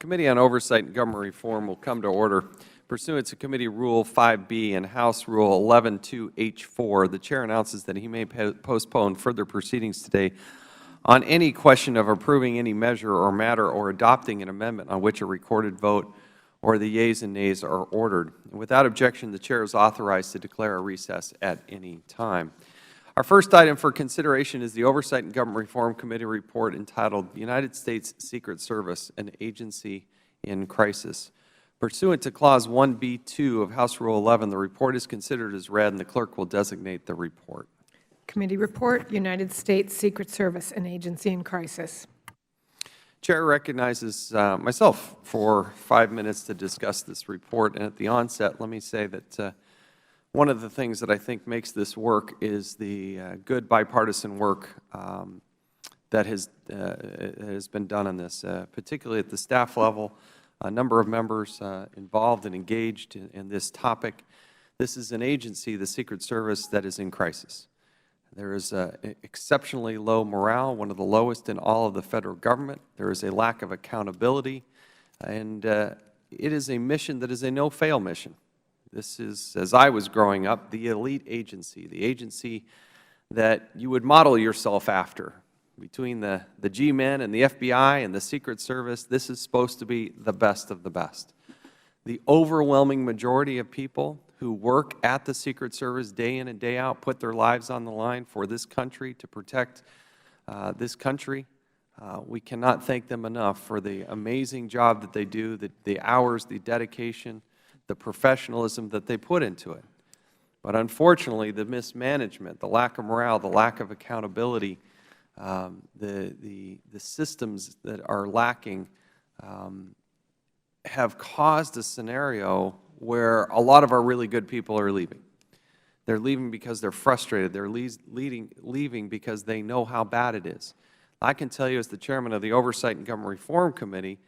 Committee on Oversight and Government Reform will come to order. Pursuant to Committee Rule 5B and House Rule 11-2H4, the Chair announces that he may postpone further proceedings today on any question of approving any measure or matter or adopting an amendment on which a recorded vote or the yeas and nays are ordered. Without objection, the Chair is authorized to declare a recess at any time. Our first item for consideration is the Oversight and Government Reform Committee report entitled United States Secret Service, an Agency in Crisis. Pursuant to Clause 1B2 of House Rule 11, the report is considered as read, and the clerk will designate the report. Committee report, United States Secret Service, an Agency in Crisis. Chair recognizes myself for 5 minutes to discuss this report. And at the onset, let me say that one of the things that I think makes this work is the good bipartisan work that has been done on this, particularly at the staff level. A number of members involved and engaged in this topic. This is an agency, the Secret Service, that is in crisis. There is exceptionally low morale, one of the lowest in all of the Federal Government. There is a lack of accountability, and it is a mission that is a no-fail mission. This is, as I was growing up, the elite agency, the agency that you would model yourself after. Between the G-men and the FBI and the Secret Service, this is supposed to be the best of the best. The overwhelming majority of people who work at the Secret Service day in and day out put their lives on the line for this country, to protect this country. We cannot thank them enough for the amazing job that they do, the hours, the dedication, the professionalism that they put into it. But unfortunately, the mismanagement, the lack of morale, the lack of accountability, the systems that are lacking have caused a scenario where a lot of our really good people are leaving. They're leaving because they're frustrated. They're leaving because they know how bad it is. I can tell you, as the Chairman of the Oversight and Government Reform Committee,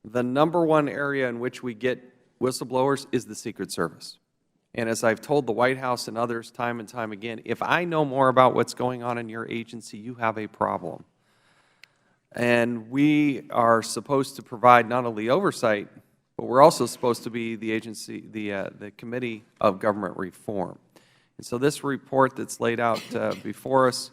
the #1 area in which we get whistleblowers is the Secret Service. And as I've told the White House and others time and time again, if I know more about what's going on in your agency, you have a problem. And we are supposed to provide not only oversight, but we're also supposed to be the agency, the Committee of Government Reform. And so this report that's laid out before us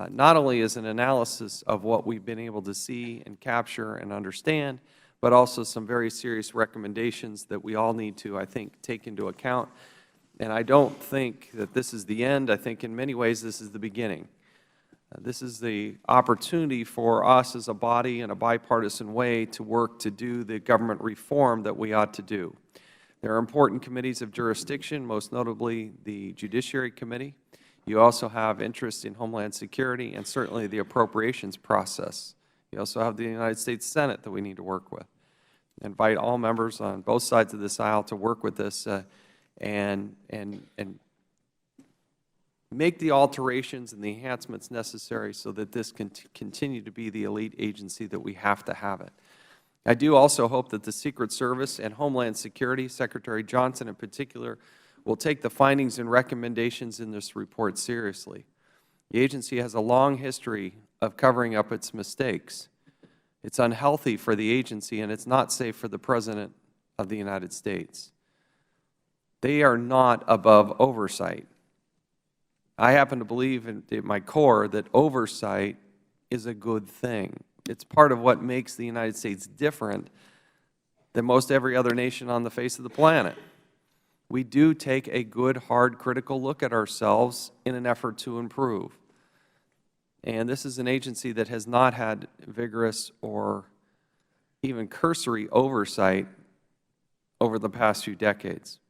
not only is an analysis of what we've been able to see and capture and understand, but also some very serious recommendations that we all need to, I think, take into account. And I don't think that this is the end. I think in many ways this is the beginning. This is the opportunity for us as a body in a bipartisan way to work to do the government reform that we ought to do. There are important committees of jurisdiction, most notably the Judiciary Committee. You also have interest in Homeland Security and certainly the appropriations process. You also have the United States Senate that we need to work with. I invite all members on both sides of this aisle to work with this and make the alterations and the enhancements necessary so that this can continue to be the elite agency that we have to have it. I do also hope that the Secret Service and Homeland Security, Secretary Johnson in particular, will take the findings and recommendations in this report seriously. The agency has a long history of covering up its mistakes. It's unhealthy for the agency, and it's not safe for the President of the United States. They are not above oversight. I happen to believe in my core that oversight is a good thing. It's part of what makes the United States different than most every other nation on the face of the planet. We do take a good, hard, critical look at ourselves in an effort to improve. And this is an agency that has not had vigorous or even cursory oversight over the past few decades.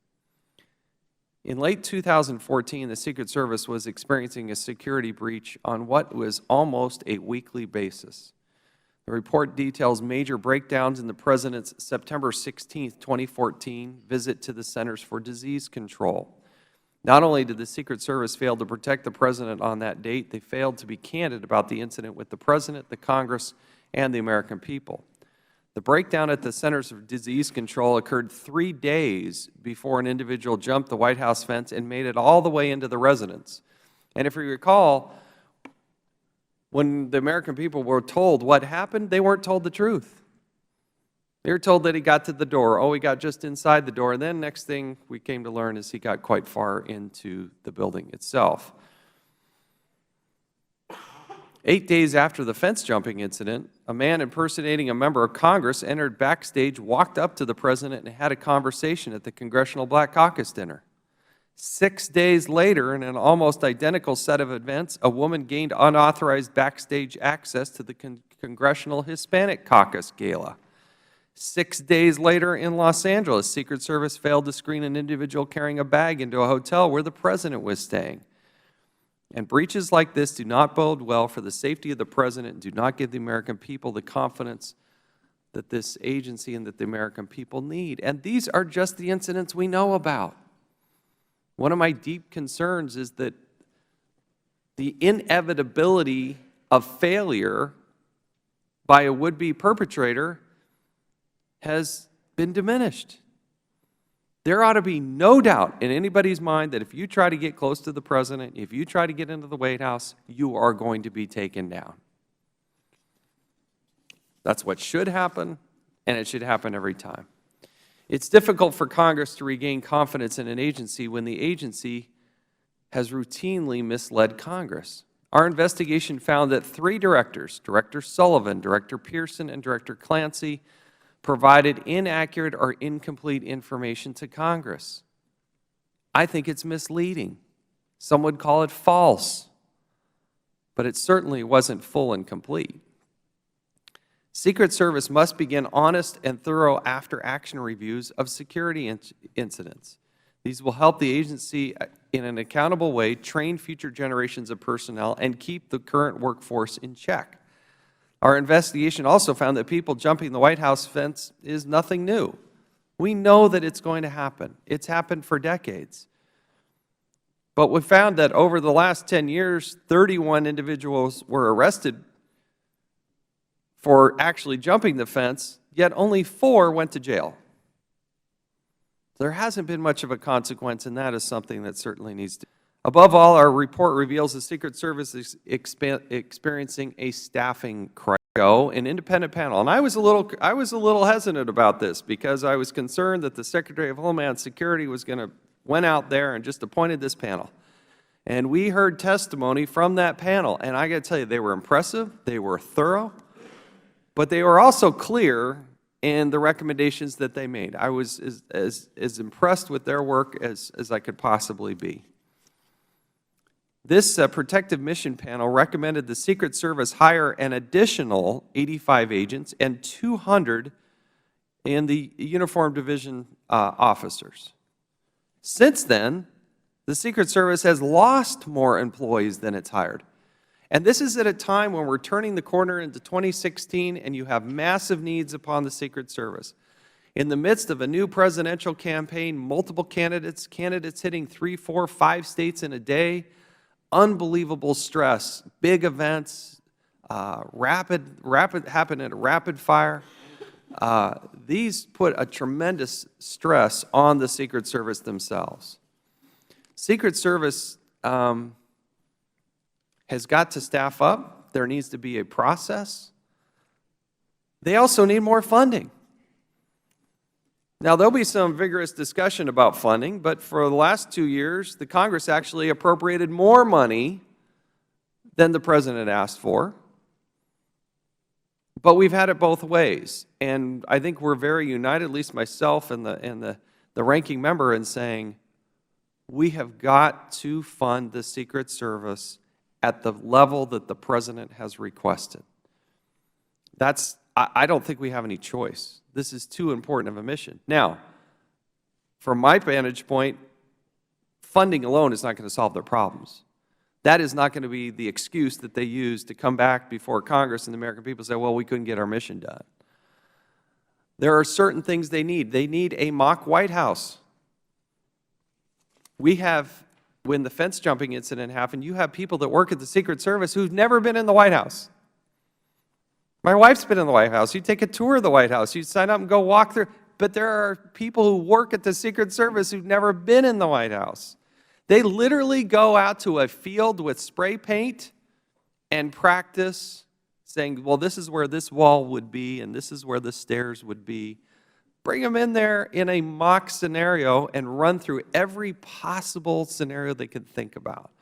In late 2014, the Secret Service was experiencing a security breach on what was almost a weekly basis. The report details major breakdowns in the President's September 16, 2014 visit to the Centers for Disease Control. Not only did the Secret Service fail to protect the President on that date, they failed to be candid about the incident with the President, the Congress, and the American people. The breakdown at the Centers for Disease Control occurred 3 days before an individual jumped the White House fence and made it all the way into the residence. And if you recall, when the American people were told what happened, they weren't told the truth. They were told that he got to the door. Oh, he got just inside the door. And then next thing we came to learn is he got quite far into the building itself. 8 days after the fence jumping incident, a man impersonating a member of Congress entered backstage, walked up to the president, and had a conversation at the Congressional Black Caucus dinner. 6 days later, in an almost identical set of events, a woman gained unauthorized backstage access to the Congressional Hispanic Caucus Gala. 6 days later in Los Angeles, Secret Service failed to screen an individual carrying a bag into a hotel where the president was staying. And breaches like this do not bode well for the safety of the president and do not give the American people the confidence that this agency and that the American people need. And these are just the incidents we know about. One of my deep concerns is that the inevitability of failure by a would-be perpetrator has been diminished. There ought to be no doubt in anybody's mind that if you try to get close to the president, if you try to get into the White House, you are going to be taken down. That's what should happen, and it should happen every time. It's difficult for Congress to regain confidence in an agency when the agency has routinely misled Congress. Our investigation found that 3 directors, Director Sullivan, Director Pearson, and Director Clancy, provided inaccurate or incomplete information to Congress. I think it's misleading. Some would call it false, but it certainly wasn't full and complete. Secret Service must begin honest and thorough after-action reviews of security incidents. These will help the agency in an accountable way train future generations of personnel and keep the current workforce in check. Our investigation also found that people jumping the White House fence is nothing new. We know that it's going to happen. It's happened for decades. But we found that over the last 10 years, 31 individuals were arrested for actually jumping the fence, yet only 4 went to jail. There hasn't been much of a consequence, and that is something that certainly needs to. Above all, our report reveals the Secret Service is experiencing a staffing crisis. An independent panel, and I was a little hesitant about this because I was concerned that the Secretary of Homeland Security went out there and just appointed this panel. And we heard testimony from that panel, and I got to tell you, they were impressive, they were thorough, but they were also clear in the recommendations that they made. I was as impressed with their work as I could possibly be. This Protective Mission Panel recommended the Secret Service hire an additional 85 agents and 200 in the Uniform Division officers. Since then, the Secret Service has lost more employees than it's hired. And this is at a time when we're turning the corner into 2016 and you have massive needs upon the Secret Service. In the midst of a new presidential campaign, multiple candidates hitting 3, 4, 5 states in a day, unbelievable stress, big events, happen at a rapid fire. These put a tremendous stress on the Secret Service themselves. Secret Service has got to staff up. There needs to be a process. They also need more funding. Now, there'll be some vigorous discussion about funding, but for the last 2 years, the Congress actually appropriated more money than the President asked for. But we've had it both ways, and I think we're very united, at least myself and the ranking member, in saying we have got to fund the Secret Service at the level that the President has requested. I don't think we have any choice. This is too important of a mission. Now, from my vantage point, funding alone is not going to solve their problems. That is not going to be the excuse that they use to come back before Congress and the American people and say, well, we couldn't get our mission done. There are certain things they need. They need a mock White House. We have, when the fence jumping incident happened, you have people that work at the Secret Service who've never been in the White House. My wife's been in the White House. You take a tour of the White House. You sign up and go walk through. But there are people who work at the Secret Service who've never been in the White House. They literally go out to a field with spray paint and practice saying, well, this is where this wall would be and this is where the stairs would be. Bring them in there in a mock scenario and run through every possible scenario they could think about.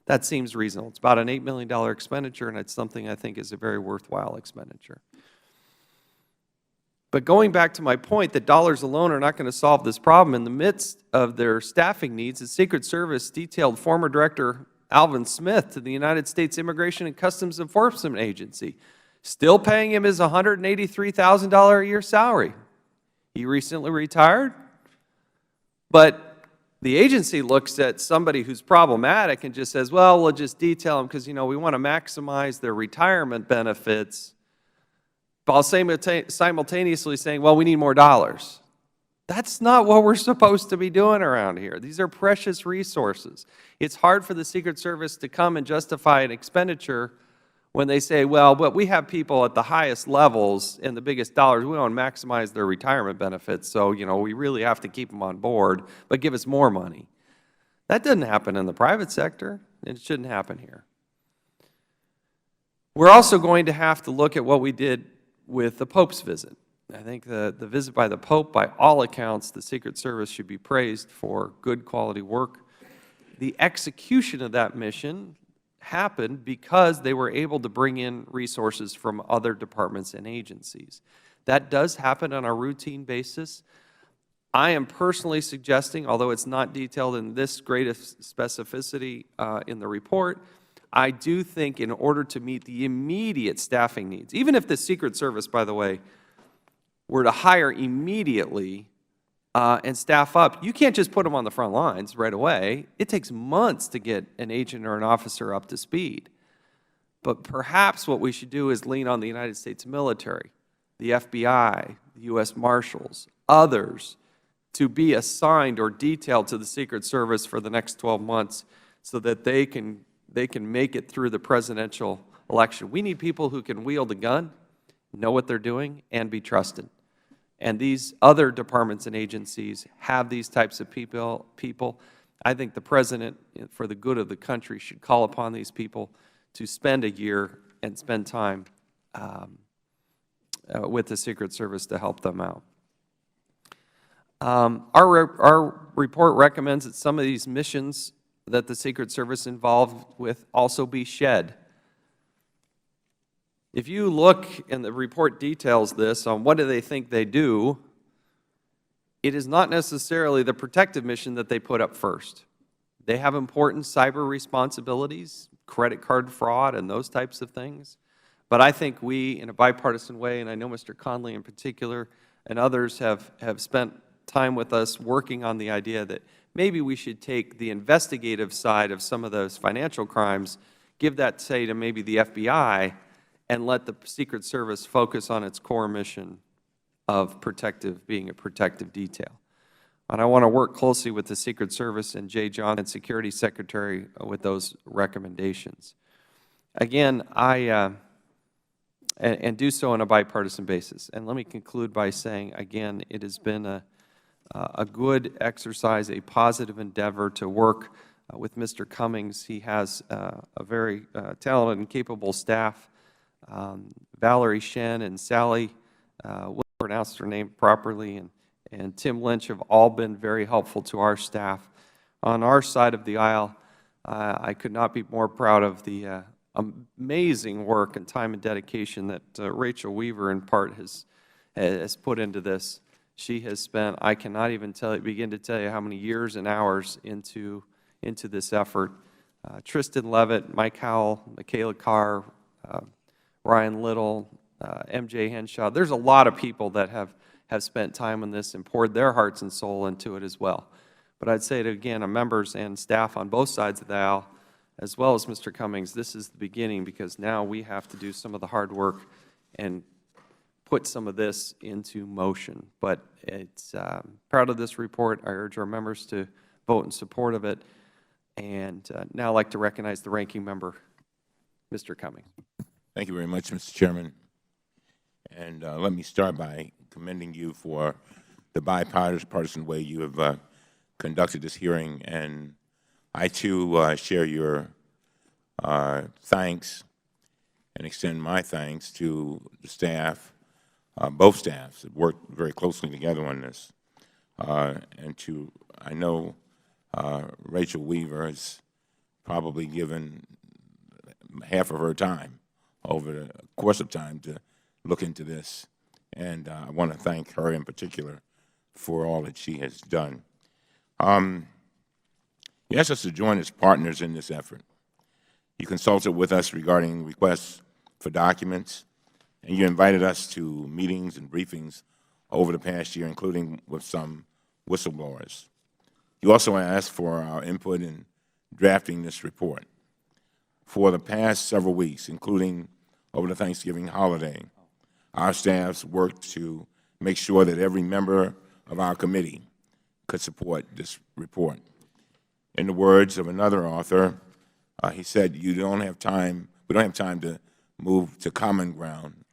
That seems reasonable. It's about an $8 million expenditure, and it's something I think is a very worthwhile expenditure. But going back to my point that dollars alone are not going to solve this problem, in the midst of their staffing needs, the Secret Service detailed former Director Alvin Smith to the United States Immigration and Customs Enforcement Agency, still paying him his $183,000 a year salary. He recently retired, but the agency looks at somebody who's problematic and just says, well, we'll just detail them because, you know, we want to maximize their retirement benefits, while simultaneously saying, well, we need more dollars. That's not what we're supposed to be doing around here. These are precious resources. It's hard for the Secret Service to come and justify an expenditure when they say, well, but we have people at the highest levels and the biggest dollars, we want to maximize their retirement benefits, so, you know, we really have to keep them on board, but give us more money. That doesn't happen in the private sector, and it shouldn't happen here. We're also going to have to look at what we did with the Pope's visit. I think the visit by the Pope, by all accounts, the Secret Service should be praised for good quality work. The execution of that mission happened because they were able to bring in resources from other departments and agencies. That does happen on a routine basis. I am personally suggesting, although it's not detailed in this greatest specificity in the report, I do think in order to meet the immediate staffing needs, even if the Secret Service, by the way, were to hire immediately and staff up, you can't just put them on the front lines right away. It takes months to get an agent or an officer up to speed. But perhaps what we should do is lean on the United States military, the FBI, the U.S. Marshals, others, to be assigned or detailed to the Secret Service for the next 12 months so that they can make it through the presidential election. We need people who can wield a gun, know what they're doing, and be trusted. And these other departments and agencies have these types of people. I think the President, for the good of the country, should call upon these people to spend a year and spend time with the Secret Service to help them out. Our report recommends that some of these missions that the Secret Service involved with also be shed. If you look, and the report details this, on what do they think they do, it is not necessarily the protective mission that they put up first. They have important cyber responsibilities, credit card fraud, and those types of things. But I think we, in a bipartisan way, and I know Mr. Conley in particular and others have spent time with us working on the idea that maybe we should take the investigative side of some of those financial crimes, give that, say, to maybe the FBI, and let the Secret Service focus on its core mission of being a protective detail. And I want to work closely with the Secret Service and Jay Johnson, Security Secretary, with those recommendations. Again, and do so on a bipartisan basis. And let me conclude by saying, again, it has been a good exercise, a positive endeavor to work with Mr. Cummings. He has a very talented and capable staff. Valerie Shen and Sally, will pronounce her name properly, and Tim Lynch have all been very helpful to our staff. On our side of the aisle, I could not be more proud of the amazing work and time and dedication that Rachel Weaver, in part, has put into this. She has spent, I cannot even begin to tell you how many years and hours into this effort. Tristan Levitt, Mike Howell, Michaela Carr, Ryan Little, M.J. Henshaw. There's a lot of people that have spent time on this and poured their hearts and soul into it as well. But I'd say to, again, members and staff on both sides of the aisle, as well as Mr. Cummings, this is the beginning, because now we have to do some of the hard work and put some of this into motion. But it's proud of this report. I urge our members to vote in support of it. And now I'd like to recognize the ranking member, Mr. Cummings. Thank you very much, Mr. Chairman. And let me start by commending you for the bipartisan way you have conducted this hearing. And I, too, share your thanks and extend my thanks to the staff, both staffs that worked very closely together on this. And to, I know Rachel Weaver has probably given half of her time over the course of time to look into this. And I want to thank her in particular for all that she has done. You asked us to join as partners in this effort. You consulted with us regarding requests for documents, and you invited us to meetings and briefings over the past year, including with some whistleblowers. You also asked for our input in drafting this report. For the past several weeks, including over the Thanksgiving holiday, our staffs worked to make sure that every member of our committee could support this report. In the words of another author, he said, we don't have time to move to common ground.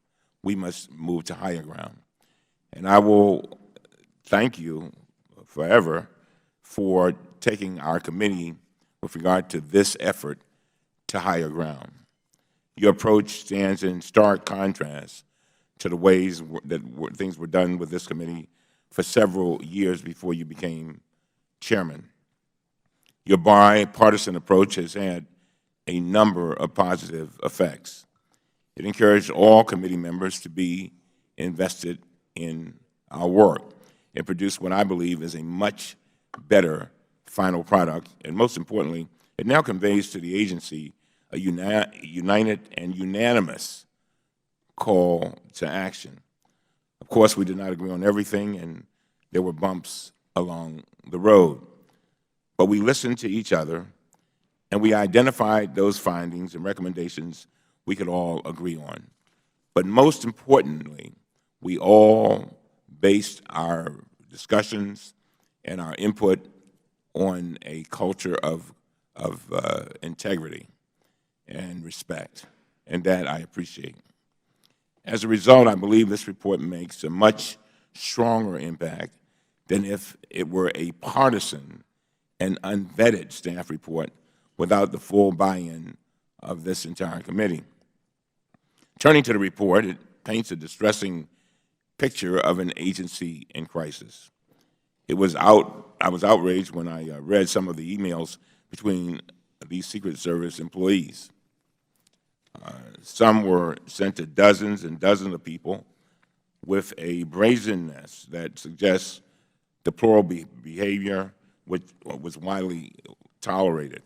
We must move to higher ground. And I will thank you forever for taking our committee with regard to this effort to higher ground. Your approach stands in stark contrast to the ways that things were done with this committee for several years before you became chairman. Your bipartisan approach has had a number of positive effects. It encouraged all committee members to be invested in our work. It produced what I believe is a much better final product, and most importantly, it now conveys to the agency a united and unanimous call to action. Of course, we did not agree on everything, and there were bumps along the road. But we listened to each other, and we identified those findings and recommendations we could all agree on. But most importantly, we all based our discussions and our input on a culture of integrity and respect, and that I appreciate. As a result, I believe this report makes a much stronger impact than if it were a partisan and unvetted staff report without the full buy-in of this entire committee. Turning to the report, it paints a distressing picture of an agency in crisis. I was outraged when I read some of the emails between these Secret Service employees. Some were sent to dozens and dozens of people with a brazenness that suggests deplorable behavior which was widely tolerated.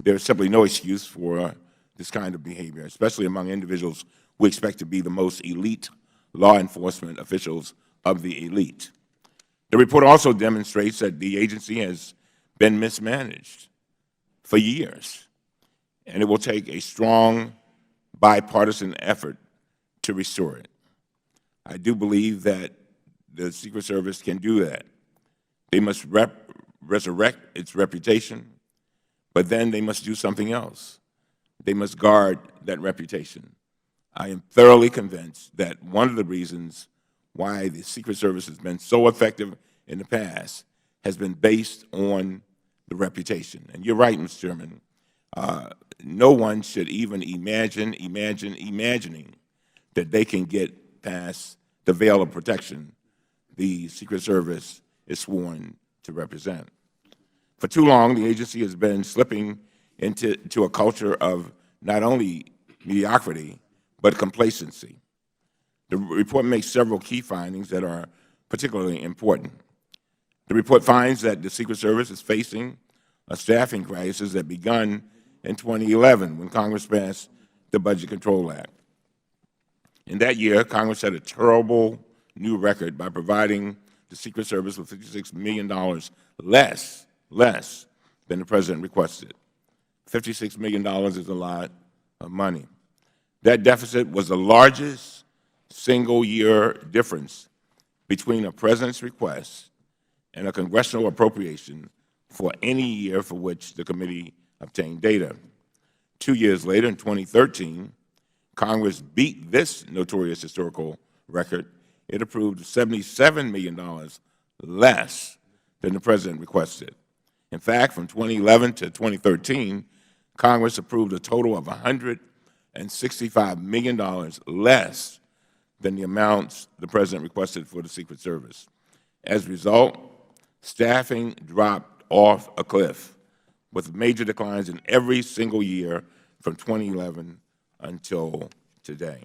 There's simply no excuse for this kind of behavior, especially among individuals we expect to be the most elite law enforcement officials of the elite. The report also demonstrates that the agency has been mismanaged for years, and it will take a strong bipartisan effort to restore it. I do believe that the Secret Service can do that. They must resurrect its reputation, but then they must do something else. They must guard that reputation. I am thoroughly convinced that one of the reasons why the Secret Service has been so effective in the past has been based on the reputation. And you're right, Mr. Chairman. No one should even imagining that they can get past the veil of protection the Secret Service is sworn to represent. For too long, the agency has been slipping into a culture of not only mediocrity, but complacency. The report makes several key findings that are particularly important. The report finds that the Secret Service is facing a staffing crisis that began in 2011 when Congress passed the Budget Control Act. In that year, Congress set a terrible new record by providing the Secret Service with $56 million less than the President requested. $56 million is a lot of money. That deficit was the largest single-year difference between a President's request and a congressional appropriation for any year for which the committee obtained data. 2 years later, in 2013, Congress beat this notorious historical record. It approved $77 million less than the President requested. In fact, from 2011 to 2013, Congress approved a total of $111 $165 million less than the amounts the President requested for the Secret Service. As a result, staffing dropped off a cliff, with major declines in every single year from 2011 until today.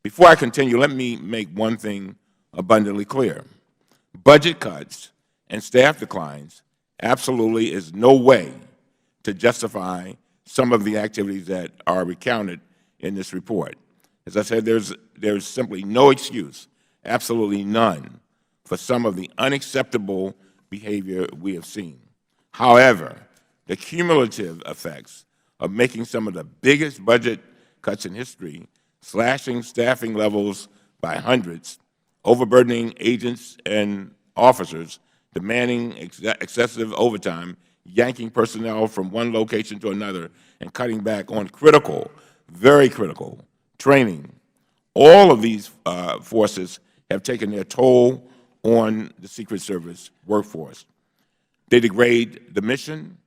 Before I continue, let me make one thing abundantly clear. Budget cuts and staff declines absolutely is no way to justify some of the activities that are recounted in this report. As I said, there's simply no excuse, absolutely none, for some of the unacceptable behavior we have seen. However, the cumulative effects of making some of the biggest budget cuts in history, slashing staffing levels by hundreds, overburdening agents and officers, demanding excessive overtime, yanking personnel from one location to another, and cutting back on critical, very critical training. All of these forces have taken their toll on the Secret Service workforce. They degrade the mission,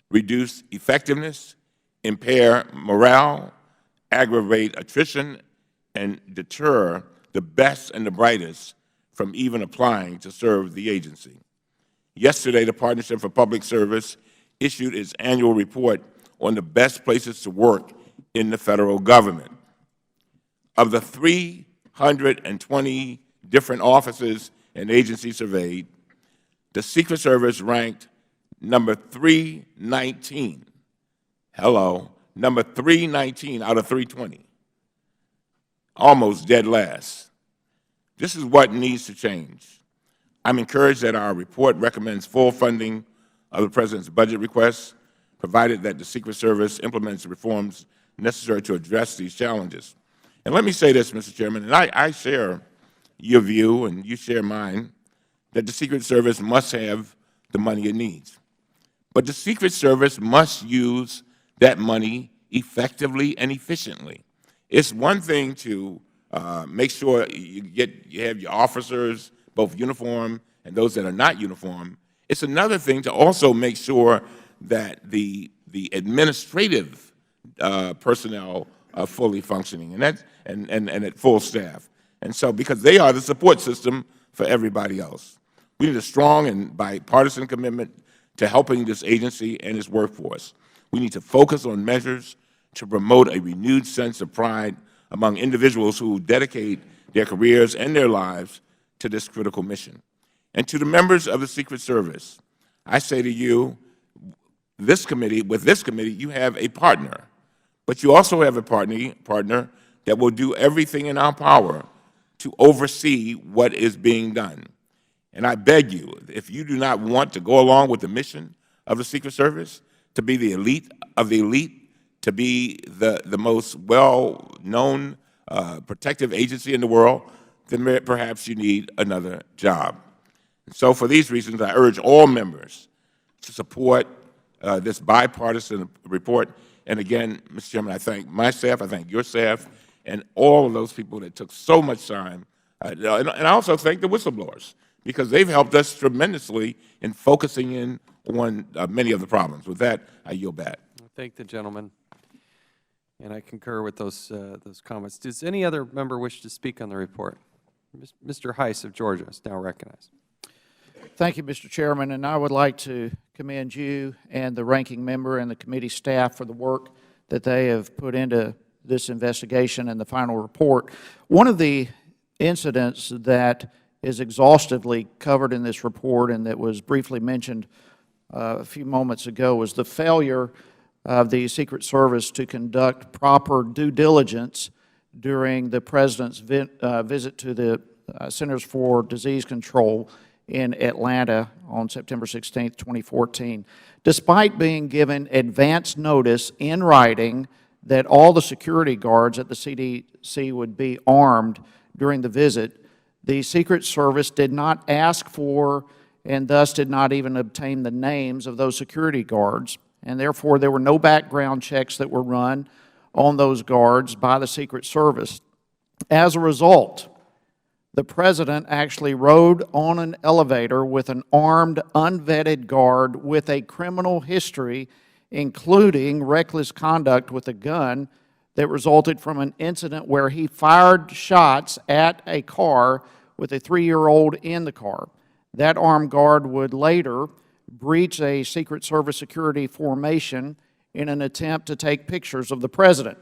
reduce effectiveness, impair morale, aggravate attrition, and deter the best and the brightest from even applying to serve the agency. Yesterday, the Partnership for Public Service issued its annual report on the best places to work in the federal government. Of the 320 different offices and agencies surveyed, the Secret Service ranked number 319. Hello, number 319 out of 320. Almost dead last. This is what needs to change. I'm encouraged that our report recommends full funding of the President's budget requests, provided that the Secret Service implements the reforms necessary to address these challenges. And let me say this, Mr. Chairman, and I share your view and you share mine, that the Secret Service must have the money it needs. But the Secret Service must use that money effectively and efficiently. It's one thing to make sure you have your officers, both uniform and those that are not uniform. It's another thing to also make sure that the administrative personnel are fully functioning and at full staff. And so, because they are the support system for everybody else. We need a strong and bipartisan commitment to helping this agency and its workforce. We need to focus on measures to promote a renewed sense of pride among individuals who dedicate their careers and their lives to this critical mission. And to the members of the Secret Service, I say to you, with this committee, you have a partner, but you also have a partner that will do everything in our power to oversee what is being done. And I beg you, if you do not want to go along with the mission of the Secret Service, to be the elite of the elite, to be the most well-known protective agency in the world, then perhaps you need another job. And so for these reasons, I urge all members to support this bipartisan report. And again, Mr. Chairman, I thank my staff, I thank your staff, and all of those people that took so much time. And I also thank the whistleblowers, because they've helped us tremendously in focusing in on many of the problems. With that, I yield back. I thank the gentleman, and I concur with those comments. Does any other member wish to speak on the report? Mr. Heiss of Georgia is now recognized. Thank you, Mr. Chairman, and I would like to commend you and the ranking member and the committee staff for the work that they have put into this investigation and the final report. One of the incidents that is exhaustively covered in this report and that was briefly mentioned a few moments ago was the failure of the Secret Service to conduct proper due diligence during the President's visit to the Centers for Disease Control in Atlanta on September 16, 2014. Despite being given advance notice in writing that all the security guards at the CDC would be armed during the visit, the Secret Service did not ask for and thus did not even obtain the names of those security guards, and therefore there were no background checks that were run on those guards by the Secret Service. As a result, the President actually rode on an elevator with an armed, unvetted guard with a criminal history, including reckless conduct with a gun, that resulted from an incident where he fired shots at a car with a 3-year-old in the car. That armed guard would later breach a Secret Service security formation in an attempt to take pictures of the President.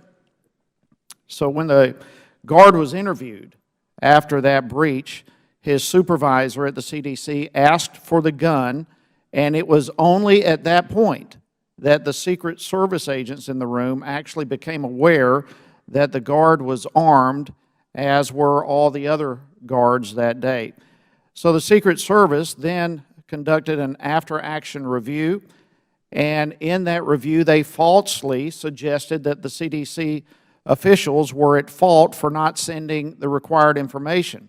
So when the guard was interviewed after that breach, his supervisor at the CDC asked for the gun, and it was only at that point that the Secret Service agents in the room actually became aware that the guard was armed, as were all the other guards that day. So the Secret Service then conducted an after-action review, and in that review they falsely suggested that the CDC officials were at fault for not sending the required information.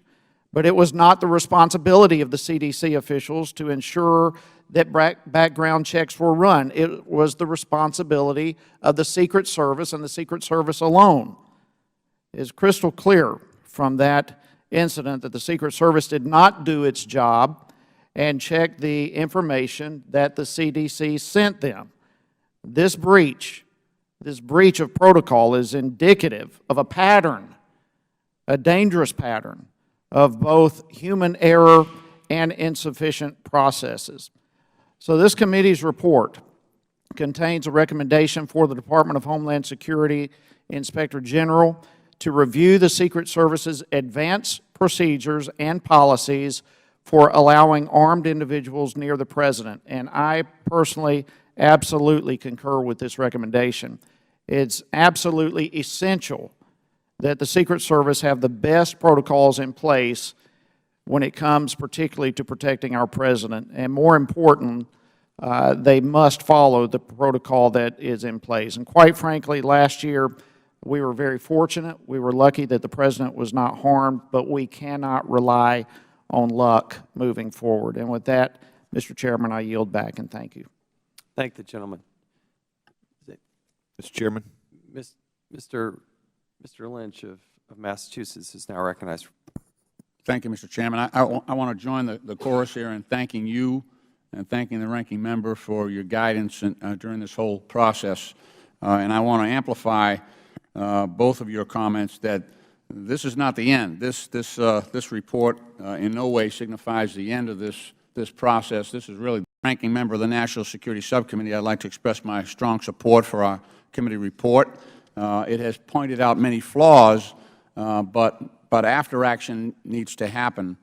But it was not the responsibility of the CDC officials to ensure that background checks were run. It was the responsibility of the Secret Service and the Secret Service alone. It is crystal clear from that incident that the Secret Service did not do its job and check the information that the CDC sent them. This breach of protocol is indicative of a pattern, a dangerous pattern of both human error and insufficient processes. So this committee's report contains a recommendation for the Department of Homeland Security Inspector General to review the Secret Service's advanced procedures and policies for allowing armed individuals near the President. And I personally absolutely concur with this recommendation. It's absolutely essential that the Secret Service have the best protocols in place when it comes particularly to protecting our President. And more important, they must follow the protocol that is in place. And quite frankly, last year, we were very fortunate. We were lucky that the President was not harmed, but we cannot rely on luck moving forward. And with that, Mr. Chairman, I yield back, and thank you. Thank the gentleman. Mr. Chairman. Mr. Lynch of Massachusetts is now recognized. Thank you, Mr. Chairman. I want to join the chorus here in thanking you and thanking the ranking member for your guidance during this whole process. And I want to amplify both of your comments that this is not the end. This report in no way signifies the end of this process. This is really the ranking member of the National Security Subcommittee. I'd like to express my strong support for our committee report. It has pointed out many flaws, but after action needs to happen.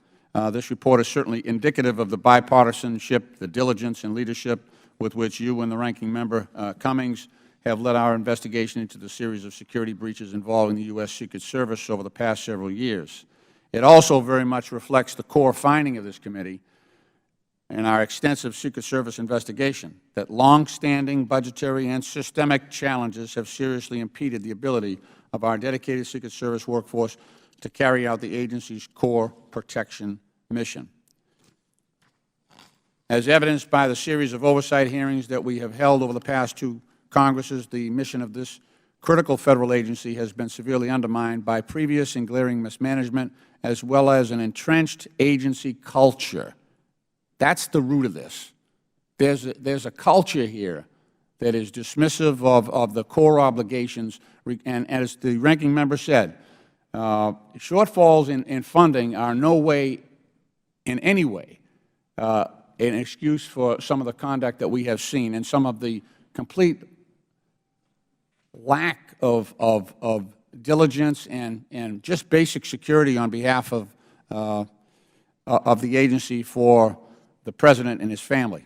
This report is certainly indicative of the bipartisanship, the diligence and leadership with which you and the ranking member, Cummings, have led our investigation into the series of security breaches involving the U.S. Secret Service over the past several years. It also very much reflects the core finding of this committee and our extensive Secret Service investigation, that long-standing budgetary and systemic challenges have seriously impeded the ability of our dedicated Secret Service workforce to carry out the agency's core protection mission. As evidenced by the series of oversight hearings that we have held over the past 2 Congresses, the mission of this critical Federal agency has been severely undermined by previous and glaring mismanagement, as well as an entrenched agency culture. That's the root of this. There's a culture here that is dismissive of the core obligations, and as the ranking member said, shortfalls in funding are in any way, an excuse for some of the conduct that we have seen and some of the complete lack of diligence and just basic security on behalf of the agency for the President and his family.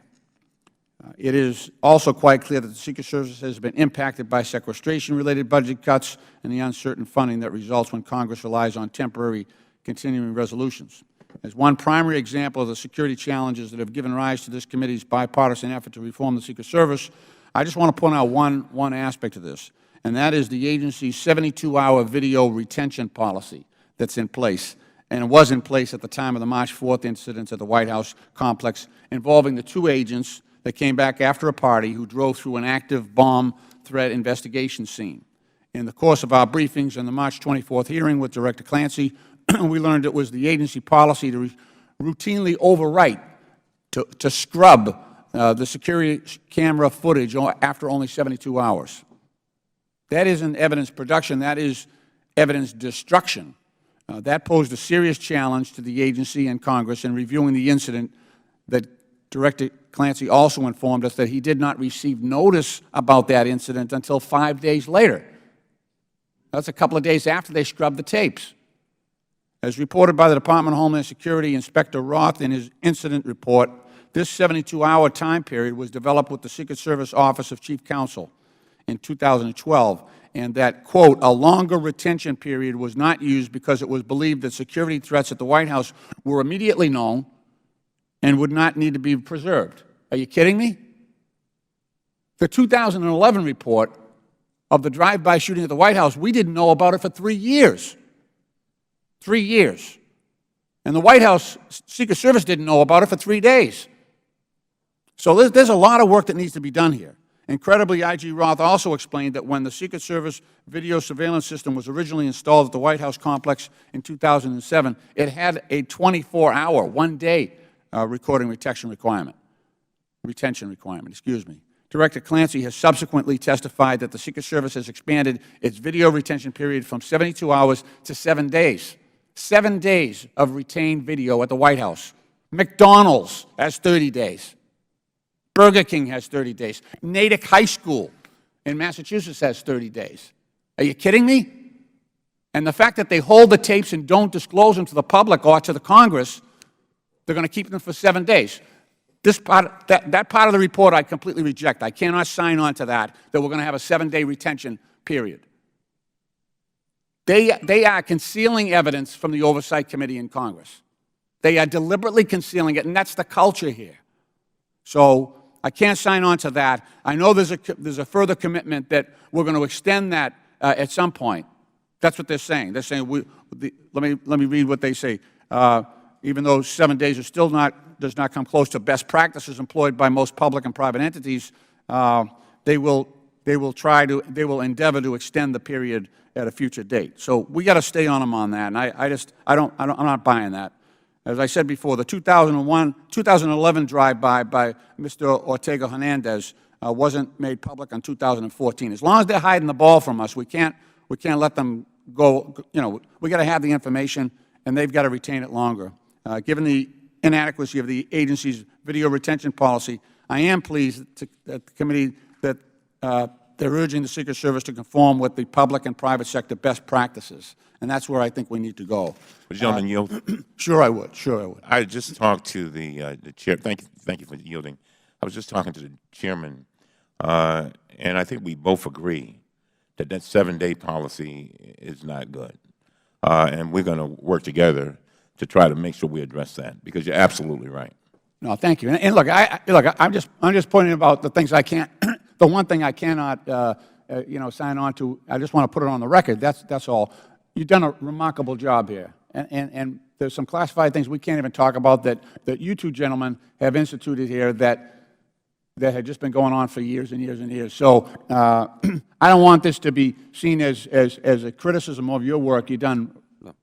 It is also quite clear that the Secret Service has been impacted by sequestration-related budget cuts and the uncertain funding that results when Congress relies on temporary continuing resolutions. As one primary example of the security challenges that have given rise to this committee's bipartisan effort to reform the Secret Service, I just want to point out one aspect of this, and that is the agency's 72-hour video retention policy that's in place. And it was in place at the time of the March 4th incidents at the White House complex involving the 2 agents that came back after a party who drove through an active bomb threat investigation scene. In the course of our briefings and the March 24th hearing with Director Clancy, we learned it was the agency policy to routinely overwrite, to scrub the security camera footage after only 72 hours. That isn't evidence production. That is evidence destruction. That posed a serious challenge to the agency and Congress in reviewing the incident. That Director Clancy also informed us that he did not receive notice about that incident until 5 days later. That's a couple of days after they scrubbed the tapes. As reported by the Department of Homeland Security Inspector Roth in his incident report, this 72-hour time period was developed with the Secret Service Office of Chief Counsel in 2012, and that, quote, a longer retention period was not used because it was believed that security threats at the White House were immediately known and would not need to be preserved. Are you kidding me? The 2011 report of the drive-by shooting at the White House, we didn't know about it for 3 years. 3 years. And the White House Secret Service didn't know about it for 3 days. So there's a lot of work that needs to be done here. Incredibly, I.G. Roth also explained that when the Secret Service video surveillance system was originally installed at the White House complex in 2007, it had a 24-hour, one-day recording retention requirement. Director Clancy has subsequently testified that the Secret Service has expanded its video retention period from 72 hours to 7 days. 7 days of retained video at the White House. McDonald's has 30 days. Burger King has 30 days. Natick High School in Massachusetts has 30 days. Are you kidding me? And the fact that they hold the tapes and don't disclose them to the public or to the Congress, they're going to keep them for 7 days. This part, that part of the report I completely reject. I cannot sign on to that we're going to have a 7-day retention period. They are concealing evidence from the Oversight Committee in Congress. They are deliberately concealing it, and that's the culture here. So I can't sign on to that. I know there's a further commitment that we're going to extend that at some point. That's what they're saying. They're saying, let me read what they say. Even though 7 days does not come close to best practices employed by most public and private entities, they will endeavor to extend the period at a future date. So we got to stay on them on that, and I'm not buying that. As I said before, the 2011 drive-by by Mr. Ortega Hernandez wasn't made public in 2014. As long as they're hiding the ball from us, we can't let them go. You know, we got to have the information, and they've got to retain it longer. Given the inadequacy of the agency's video retention policy, I am pleased that the committee that they're urging the Secret Service to conform with the public and private sector best practices, and that's where I think we need to go. Would you gentlemen yield? Sure, I would. Sure, I would. I just talked to the chair. Thank you for yielding. I was just talking to the chairman, and I think we both agree that 7-day policy is not good, and we're going to work together to try to make sure we address that, because you're absolutely right. No, thank you. And look, I'm just pointing about the things I can't. The one thing I cannot, sign on to. I just want to put it on the record. That's all. You've done a remarkable job here, and there's some classified things we can't even talk about that you two gentlemen have instituted here that had just been going on for years and years and years. So I don't want this to be seen as a criticism of your work. You've done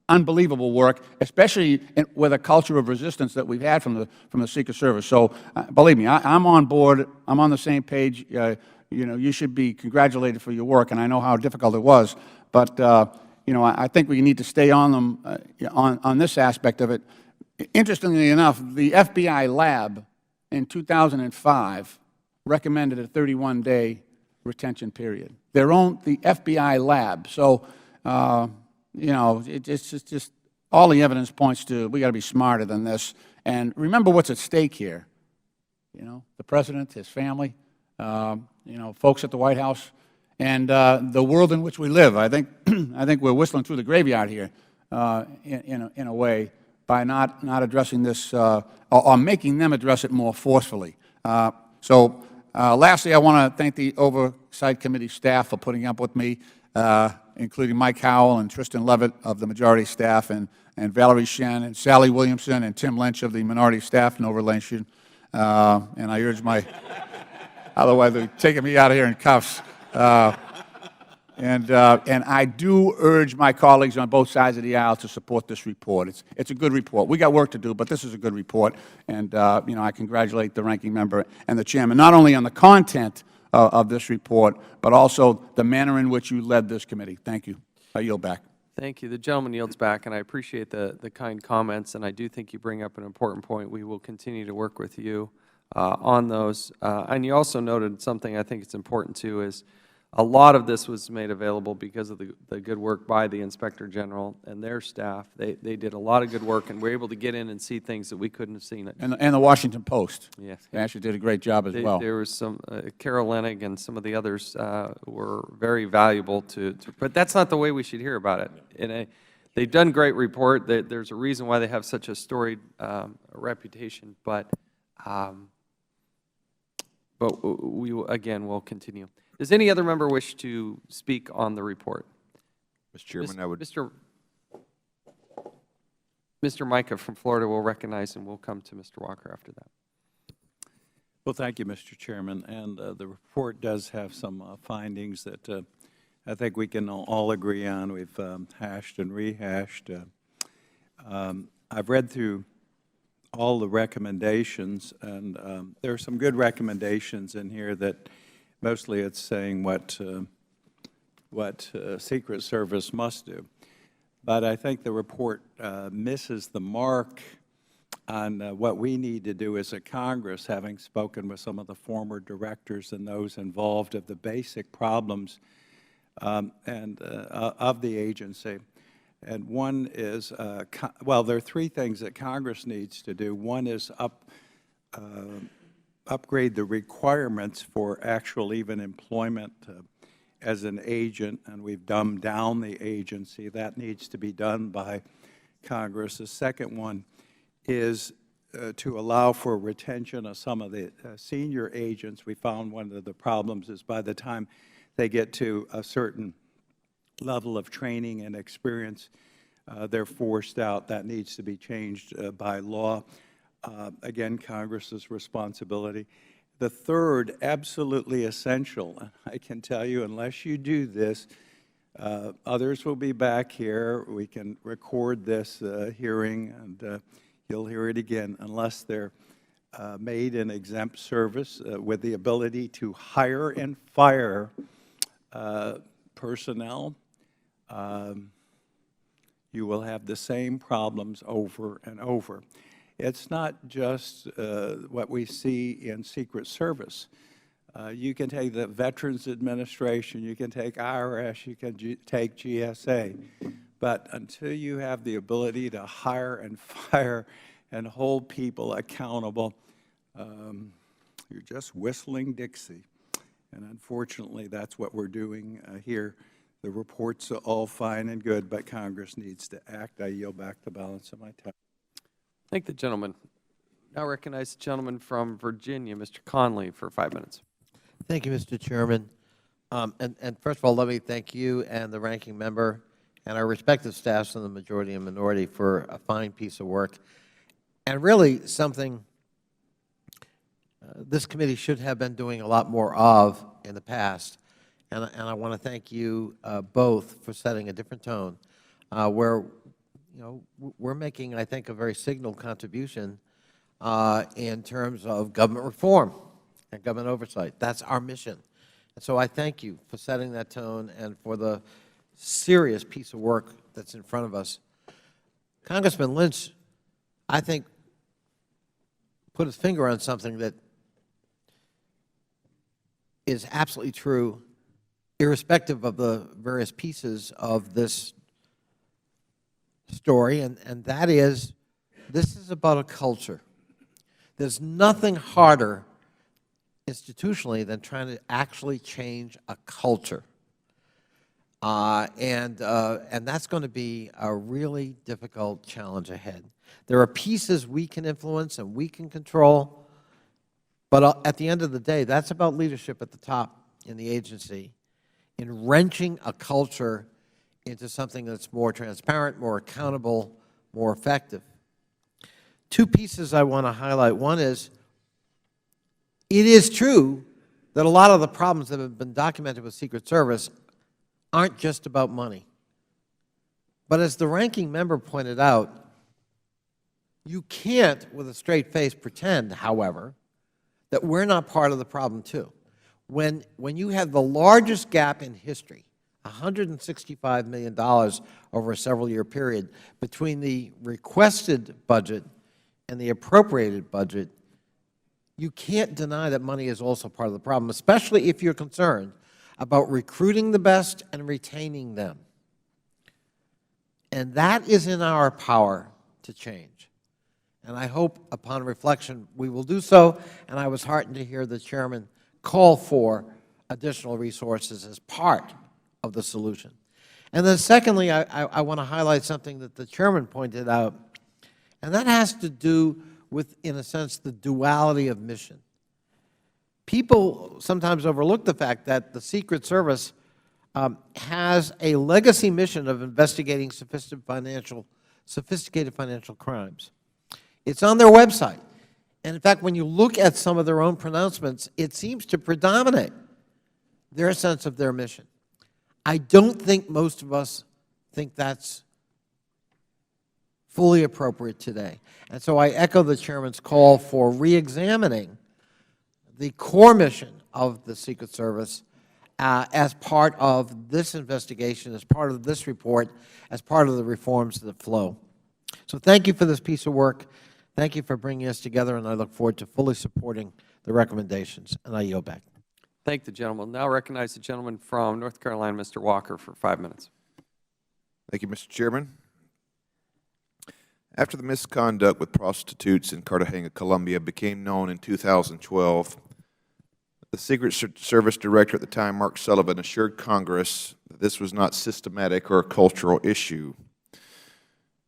unbelievable work, especially with a culture of resistance that we've had from the Secret Service. So believe me, I'm on board. I'm on the same page. You should be congratulated for your work, and I know how difficult it was. But I think we need to stay on them on this aspect of it. Interestingly enough, the FBI lab in 2005 recommended a 31-day retention period. The FBI lab. So. It's just all the evidence points to we got to be smarter than this. And remember what's at stake here. The President, his family, folks at the White House, and the world in which we live. I think we're whistling through the graveyard here in a way by not addressing this or making them address it more forcefully. Lastly, I want to thank the Oversight Committee staff for putting up with me. Including Mike Howell and Tristan Levitt of the majority staff, and Valerie Shen and Sally Williamson and Tim Lynch of the minority staff, no relation. And I urge otherwise they're taking me out of here in cuffs. And I do urge my colleagues on both sides of the aisle to support this report. It's a good report. We got work to do, but this is a good report. And I congratulate the ranking member and the chairman, not only on the content of this report, but also the manner in which you led this committee. Thank you. I yield back. Thank you. The gentleman yields back, and I appreciate the kind comments, and I do think you bring up an important point. We will continue to work with you on those. And you also noted something I think it's important, too, is a lot of this was made available because of the good work by the Inspector General and their staff. They did a lot of good work, and were able to get in and see things that we couldn't have seen. And the Washington Post. Yes. They actually did a great job as well. There was some, Carol Lenig and some of the others were very valuable but that's not the way we should hear about it. They've done great report. There's a reason why they have such a storied reputation, but we, again, will continue. Does any other member wish to speak on the report? Mr. Chairman, I would. Mr. Micah from Florida will recognize, and we'll come to Mr. Walker after that. Well, thank you, Mr. Chairman. And the report does have some findings that I think we can all agree on. We've hashed and rehashed. I've read through all the recommendations, and there are some good recommendations in here that mostly it's saying what Secret Service must do. But I think the report misses the mark on what we need to do as a Congress, having spoken with some of the former directors and those involved of the basic problems of the agency. And one is, well, there are three things that Congress needs to do. One is upgrade the requirements for actual even employment as an agent, and we've dumbed down the agency. That needs to be done by Congress. The second one is to allow for retention of some of the senior agents. We found one of the problems is by the time they get to a certain level of training and experience, they're forced out. That needs to be changed by law. Again, Congress's responsibility. The third, absolutely essential, and I can tell you, unless you do this, others will be back here. We can record this hearing, and you'll hear it again, unless they're made an exempt service with the ability to hire and fire personnel. You will have the same problems over and over. It's not just what we see in Secret Service. You can take the Veterans Administration, you can take IRS, you can take GSA, but until you have the ability to hire and fire and hold people accountable, you're just whistling Dixie. And unfortunately, that's what we're doing here. The reports are all fine and good, but Congress needs to act. I yield back the balance of my time. Thank the gentleman. Now recognize the gentleman from Virginia, Mr. Conley, for 5 minutes. Thank you, Mr. Chairman. And first of all, let me thank you and the ranking member and our respective staffs in the majority and minority for a fine piece of work, and really something this committee should have been doing a lot more of in the past. And I want to thank you both for setting a different tone, where we're making, I think, a very signal contribution in terms of government reform and government oversight. That's our mission. And so I thank you for setting that tone and for the serious piece of work that's in front of us. Congressman Lynch, I think, put his finger on something that is absolutely true, irrespective of the various pieces of this story, and that is, this is about a culture. There's nothing harder institutionally than trying to actually change a culture. And that's going to be a really difficult challenge ahead. There are pieces we can influence and we can control, but at the end of the day, that's about leadership at the top in the agency, in wrenching a culture into something that's more transparent, more accountable, more effective. Two pieces I want to highlight. One is, it is true that a lot of the problems that have been documented with Secret Service aren't just about money. But as the ranking member pointed out, you can't, with a straight face, pretend, however, that we're not part of the problem, too. when you have the largest gap in history, $165 million over a several-year period between the requested budget and the appropriated budget, you can't deny that money is also part of the problem, especially if you're concerned about recruiting the best and retaining them. And that is in our power to change. And I hope, upon reflection, we will do so. And I was heartened to hear the Chairman call for additional resources as part of the solution. And then secondly, I want to highlight something that the Chairman pointed out, and that has to do with, in a sense, the duality of mission. People sometimes overlook the fact that the Secret Service has a legacy mission of investigating sophisticated financial crimes. It's on their website. And in fact, when you look at some of their own pronouncements, it seems to predominate their sense of their mission. I don't think most of us think that's fully appropriate today. And so I echo the Chairman's call for re-examining the core mission of the Secret Service as part of this investigation, as part of this report, as part of the reforms that flow. So thank you for this piece of work. Thank you for bringing us together, and I look forward to fully supporting the recommendations. And I yield back. Thank the gentleman. Now recognize the gentleman from North Carolina, Mr. Walker, for 5 minutes. Thank you, Mr. Chairman. After the misconduct with prostitutes in Cartagena, Colombia became known in 2012, the Secret Service Director at the time, Mark Sullivan, assured Congress that this was not systematic or a cultural issue.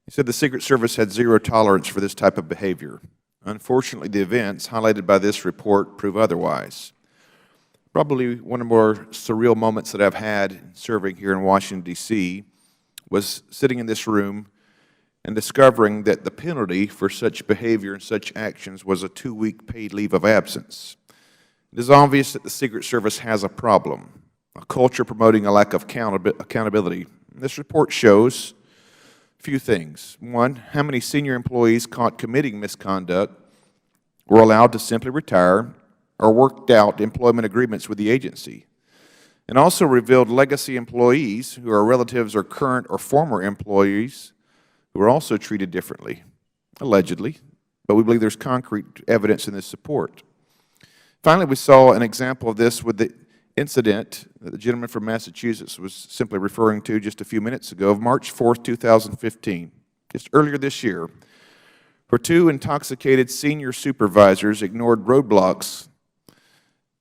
He said the Secret Service had zero tolerance for this type of behavior. Unfortunately, the events highlighted by this report prove otherwise. Probably one of the more surreal moments that I've had serving here in Washington, D.C. was sitting in this room and discovering that the penalty for such behavior and such actions was a 2-week paid leave of absence. It is obvious that the Secret Service has a problem, a culture promoting a lack of accountability. This report shows a few things. One, how many senior employees caught committing misconduct were allowed to simply retire or worked out employment agreements with the agency, and also revealed legacy employees who are relatives or current or former employees who are also treated differently, allegedly, but we believe there's concrete evidence in this report. Finally, we saw an example of this with the incident that the gentleman from Massachusetts was simply referring to just a few minutes ago of March 4th, 2015, just earlier this year, where 2 intoxicated senior supervisors ignored roadblocks,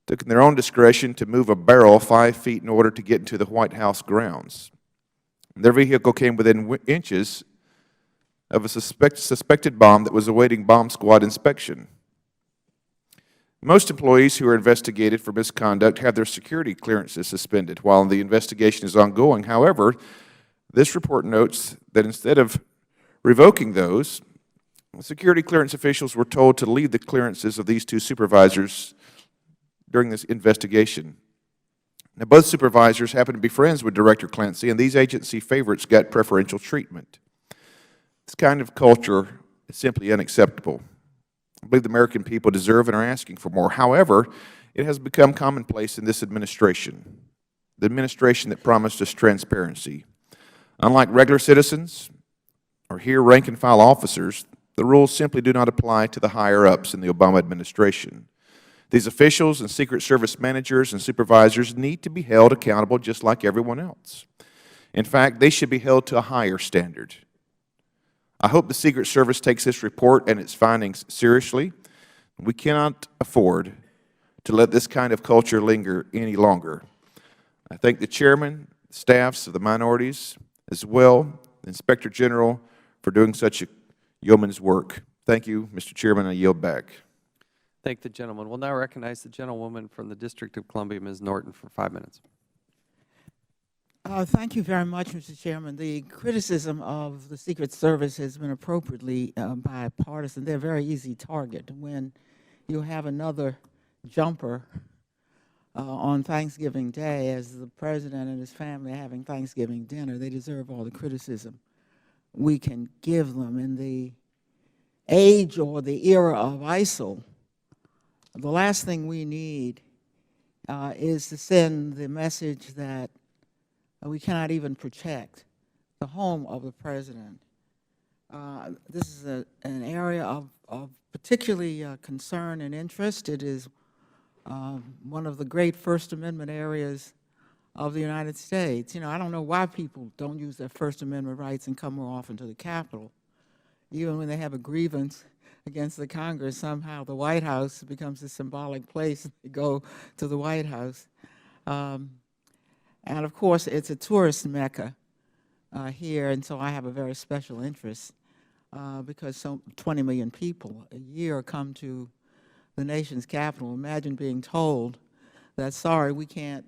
took in their own discretion to move a barrel 5 feet in order to get into the White House grounds. Their vehicle came within inches of a suspected bomb that was awaiting bomb squad inspection. Most employees who are investigated for misconduct have their security clearances suspended while the investigation is ongoing. However, this report notes that instead of revoking those, security clearance officials were told to leave the clearances of these 2 supervisors during this investigation. Now, both supervisors happen to be friends with Director Clancy, and these agency favorites got preferential treatment. This kind of culture is simply unacceptable. I believe the American people deserve and are asking for more. However, it has become commonplace in this administration, the administration that promised us transparency. Unlike regular citizens or here rank-and-file officers, the rules simply do not apply to the higher-ups in the Obama administration. These officials and Secret Service managers and supervisors need to be held accountable just like everyone else. In fact, they should be held to a higher standard. I hope the Secret Service takes this report and its findings seriously. We cannot afford to let this kind of culture linger any longer. I thank the chairman, staffs of the minorities, as well, the Inspector General, for doing such a yeoman's work. Thank you, Mr. Chairman. I yield back. Thank the gentleman. We'll now recognize the gentlewoman from the District of Columbia, Ms. Norton, for 5 minutes. Thank you very much, Mr. Chairman. The criticism of the Secret Service has been appropriately bipartisan. They're a very easy target. When you have another jumper on Thanksgiving Day, as the President and his family are having Thanksgiving dinner, they deserve all the criticism we can give them. In the age or the era of ISIL, the last thing we need is to send the message that we cannot even protect the home of the president. This is an area of particularly concern and interest. It is one of the great First Amendment areas of the United States. You know, I don't know why people don't use their First Amendment rights and come more often to the Capitol. Even when they have a grievance against the Congress, somehow the White House becomes a symbolic place. They go to the White House. And of course, it's a tourist mecca here, and so I have a very special interest because 20 million people a year come to the nation's capital. Imagine being told that, sorry, we can't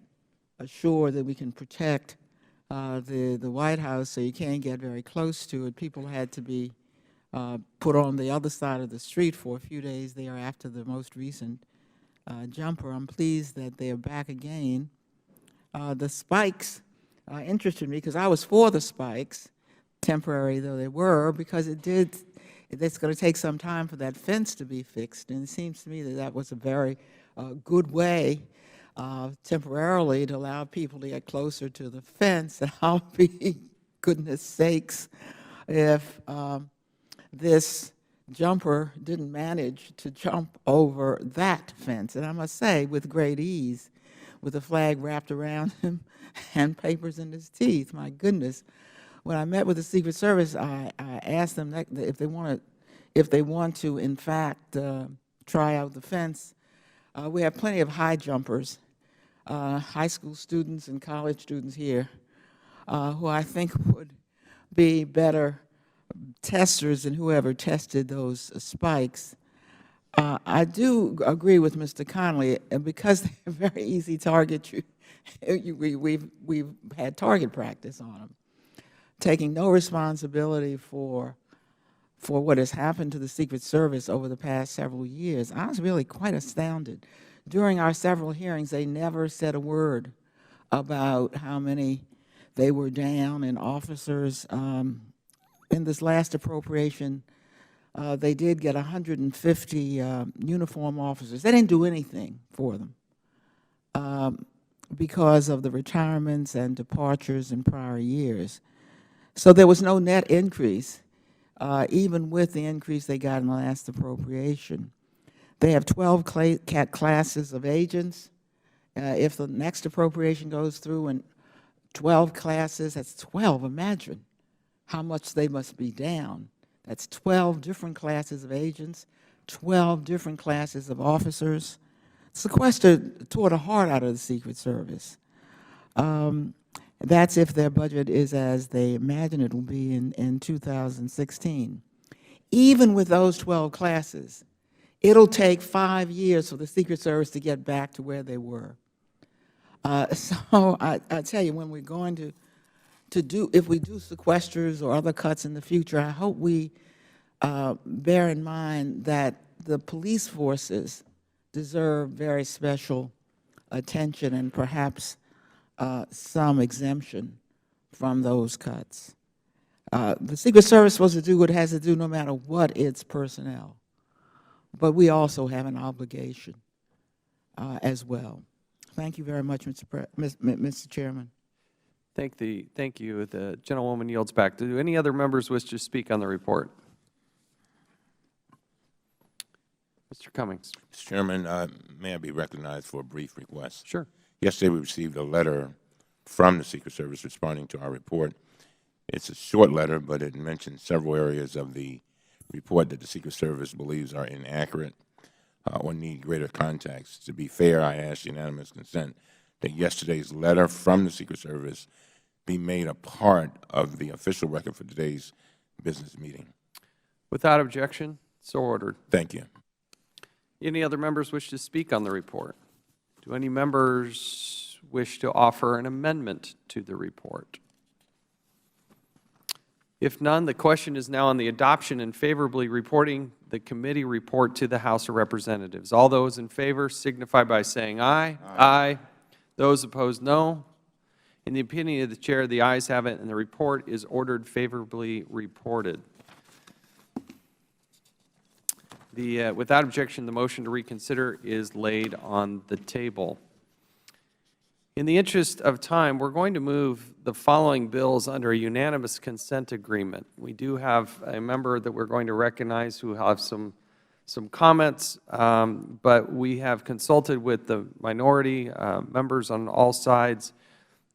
assure that we can protect the White House, so you can't get very close to it. People had to be put on the other side of the street for a few days there after the most recent jumper. I'm pleased that they're back again. The spikes interested me because I was for the spikes, temporary though they were, because it's going to take some time for that fence to be fixed. And it seems to me that that was a very good way temporarily to allow people to get closer to the fence. And I'll be, goodness sakes, if this jumper didn't manage to jump over that fence. And I must say, with great ease, with a flag wrapped around him and papers in his teeth. My goodness. When I met with the Secret Service, I asked them that if they want to, in fact, try out the fence. We have plenty of high jumpers, high school students and college students here, who I think would be better testers than whoever tested those spikes. I do agree with Mr. Connolly, and because they're a very easy target, we've had target practice on them, taking no responsibility for what has happened to the Secret Service over the past several years. I was really quite astounded. During our several hearings, they never said a word about how many they were down in officers. In this last appropriation, they did get 150 uniform officers. They didn't do anything for them because of the retirements and departures in prior years. So there was no net increase, even with the increase they got in the last appropriation. They have 12 classes of agents. If the next appropriation goes through and 12 classes, that's 12. Imagine how much they must be down. That's 12 different classes of agents, 12 different classes of officers. Sequester tore the heart out of the Secret Service. That's if their budget is as they imagine it will be in 2016. Even with those 12 classes, it'll take 5 years for the Secret Service to get back to where they were. So I tell you, when we're going if we do sequesters or other cuts in the future, I hope we bear in mind that the police forces deserve very special attention and perhaps some exemption from those cuts. The Secret Service is supposed to do what it has to do no matter what its personnel, but we also have an obligation as well. Thank you very much, Mr. Chairman. Thank you. The gentlewoman yields back. Do any other members wish to speak on the report? Mr. Cummings. Mr. Chairman, may I be recognized for a brief request? Sure. Yesterday, we received a letter from the Secret Service responding to our report. It's a short letter, but it mentions several areas of the report that the Secret Service believes are inaccurate or need greater context. To be fair, I ask unanimous consent that yesterday's letter from the Secret Service be made a part of the official record for today's business meeting. Without objection, so ordered. Thank you. Any other members wish to speak on the report? Do any members wish to offer an amendment to the report? If none, the question is now on the adoption and favorably reporting the committee report to the House of Representatives. All those in favor signify by saying aye. Aye. Those opposed, no. In the opinion of the Chair, the ayes have it, and the report is ordered favorably reported. Without objection, the motion to reconsider is laid on the table. In the interest of time, we're going to move the following bills under a unanimous consent agreement. We do have a member that we're going to recognize who have some comments, but we have consulted with the minority members on all sides,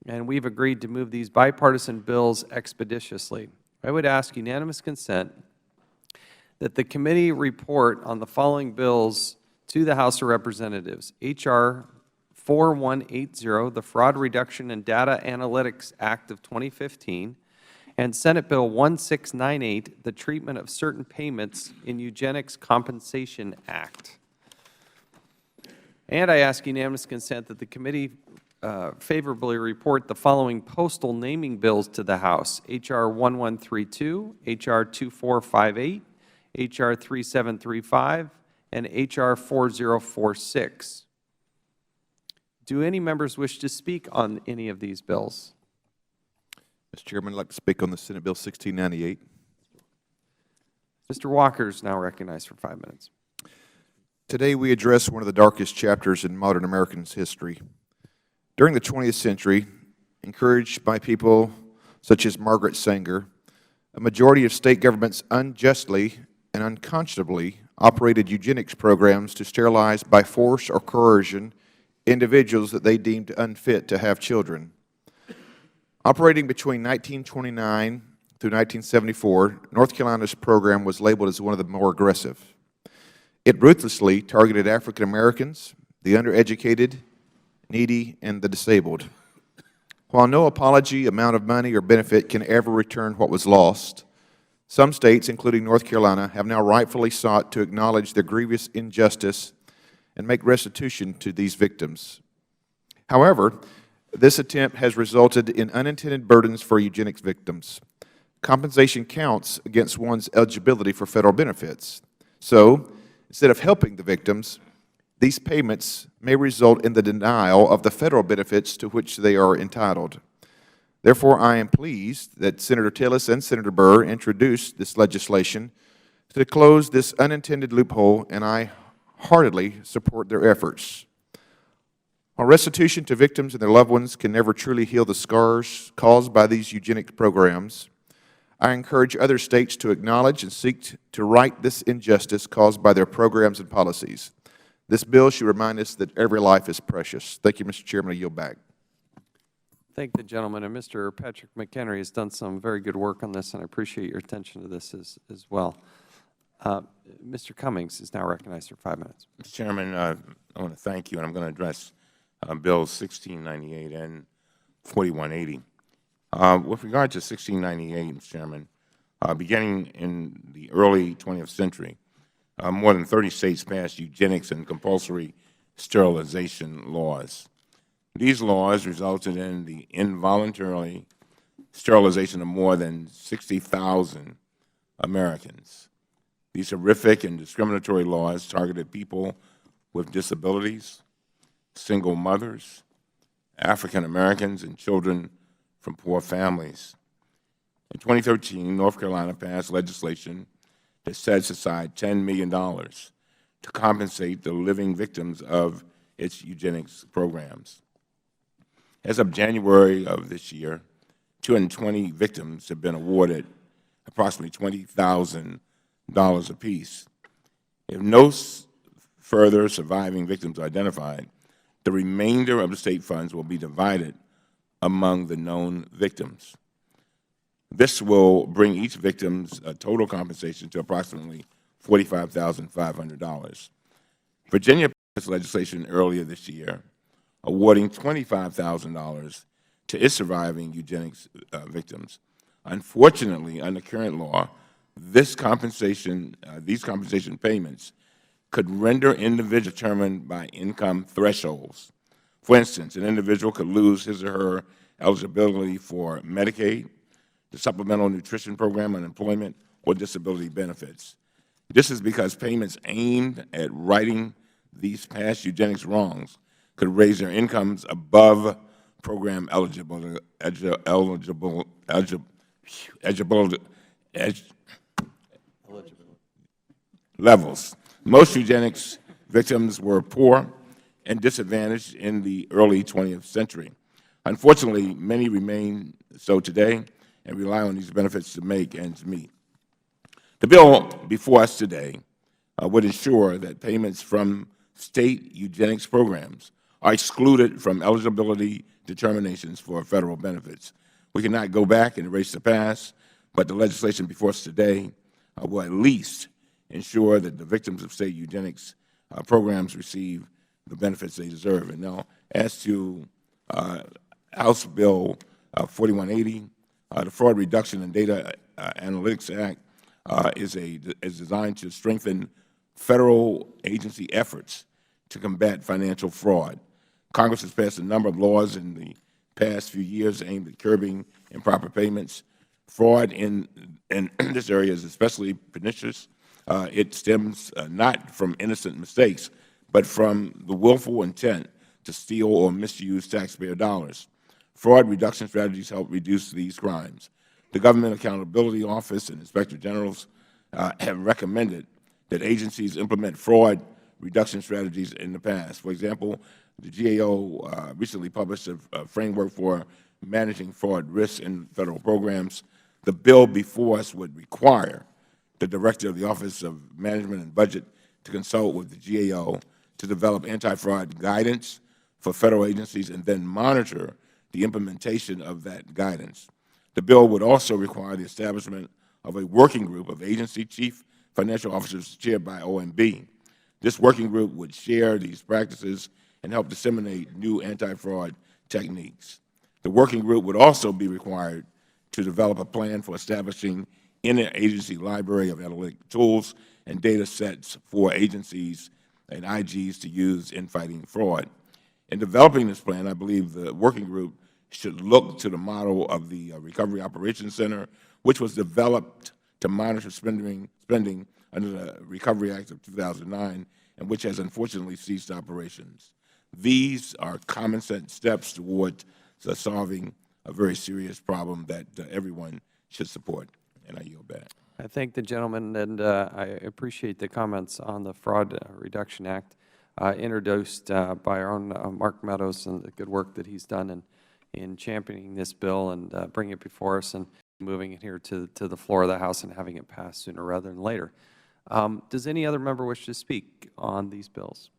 and we've agreed to move these bipartisan bills expeditiously. I would ask unanimous consent that the committee report on the following bills to the House of Representatives: H.R. 4180, the Fraud Reduction and Data Analytics Act of 2015, and Senate Bill 1698, the Treatment of Certain Payments in Eugenics Compensation Act. And I ask unanimous consent that the committee favorably report the following postal naming bills to the House: H.R. 1132, H.R. 2458, H.R. 3735, and H.R. 4046. Do any members wish to speak on any of these bills? Mr. Chairman, I'd like to speak on the Senate Bill 1698. Mr. Walker is now recognized for 5 minutes. Today we address one of the darkest chapters in modern Americans' history. During the 20th century, encouraged by people such as Margaret Sanger, a majority of state governments unjustly and unconscionably operated eugenics programs to sterilize by force or coercion individuals that they deemed unfit to have children. Operating between 1929 through 1974, North Carolina's program was labeled as one of the more aggressive. It ruthlessly targeted African Americans, the undereducated, needy, and the disabled. While no apology, amount of money, or benefit can ever return what was lost, some states, including North Carolina, have now rightfully sought to acknowledge the grievous injustice and make restitution to these victims. However, this attempt has resulted in unintended burdens for eugenics victims. Compensation counts against one's eligibility for federal benefits. So, instead of helping the victims, these payments may result in the denial of the federal benefits to which they are entitled. Therefore, I am pleased that Senator Tillis and Senator Burr introduced this legislation to close this unintended loophole, and I heartily support their efforts. While restitution to victims and their loved ones can never truly heal the scars caused by these eugenics programs, I encourage other states to acknowledge and seek to right this injustice caused by their programs and policies. This bill should remind us that every life is precious. Thank you, Mr. Chairman. I yield back. Thank the gentleman. And Mr. Patrick McHenry has done some very good work on this, and I appreciate your attention to this as well. Mr. Cummings is now recognized for 5 minutes. Mr. Chairman, I want to thank you, and I'm going to address Bills 1698 and 4180. With regard to 1698, Mr. Chairman, beginning in the early 20th century, more than 30 states passed eugenics and compulsory sterilization laws. These laws resulted in the involuntary sterilization of more than 60,000 Americans. These horrific and discriminatory laws targeted people with disabilities, single mothers, African Americans, and children from poor families. In 2013, North Carolina passed legislation that sets aside $10 million to compensate the living victims of its eugenics programs. As of January of this year, 220 victims have been awarded approximately $20,000 apiece. If no further surviving victims are identified, the remainder of the state funds will be divided among the known victims. This will bring each victim's total compensation to approximately $45,500. Virginia passed legislation earlier this year awarding $25,000 to its surviving eugenics victims. Unfortunately, under current law, these compensation payments could render individuals determined by income thresholds. For instance, an individual could lose his or her eligibility for Medicaid, the Supplemental Nutrition Program, unemployment, or disability benefits. This is because payments aimed at righting these past eugenics wrongs could raise their incomes above program levels. Most eugenics victims were poor, and disadvantaged in the early 20th century. Unfortunately, many remain so today and rely on these benefits to make ends meet. The bill before us today would ensure that payments from state eugenics programs are excluded from eligibility determinations for federal benefits. We cannot go back and erase the past, but the legislation before us today will at least ensure that the victims of state eugenics programs receive the benefits they deserve. And now, as to House Bill 4180, the Fraud Reduction and Data Analytics Act is designed to strengthen federal agency efforts to combat financial fraud. Congress has passed a number of laws in the past few years aimed at curbing improper payments. Fraud in this area is especially pernicious. It stems not from innocent mistakes, but from the willful intent to steal or misuse taxpayer dollars. Fraud reduction strategies help reduce these crimes. The Government Accountability Office and Inspector Generals have recommended that agencies implement fraud reduction strategies in the past. For example, the GAO recently published a framework for managing fraud risks in federal programs. The bill before us would require the Director of the Office of Management and Budget to consult with the GAO to develop anti-fraud guidance for federal agencies and then monitor the implementation of that guidance. The bill would also require the establishment of a working group of agency chief financial officers chaired by OMB. This working group would share these practices and help disseminate new anti-fraud techniques. The working group would also be required to develop a plan for establishing interagency library of analytic tools and data sets for agencies and IGs to use in fighting fraud. In developing this plan, I believe the working group should look to the model of the Recovery Operations Center, which was developed to monitor spending under the Recovery Act of 2009, and which has unfortunately ceased operations. These are common sense steps toward solving a very serious problem that everyone should support. And I yield back. I thank the gentleman, and I appreciate the comments on the Fraud Reduction Act introduced by our own Mark Meadows and the good work that he's done in championing this bill and bringing it before us and moving it here to the floor of the House and having it passed sooner rather than later. Does any other member wish to speak on these bills?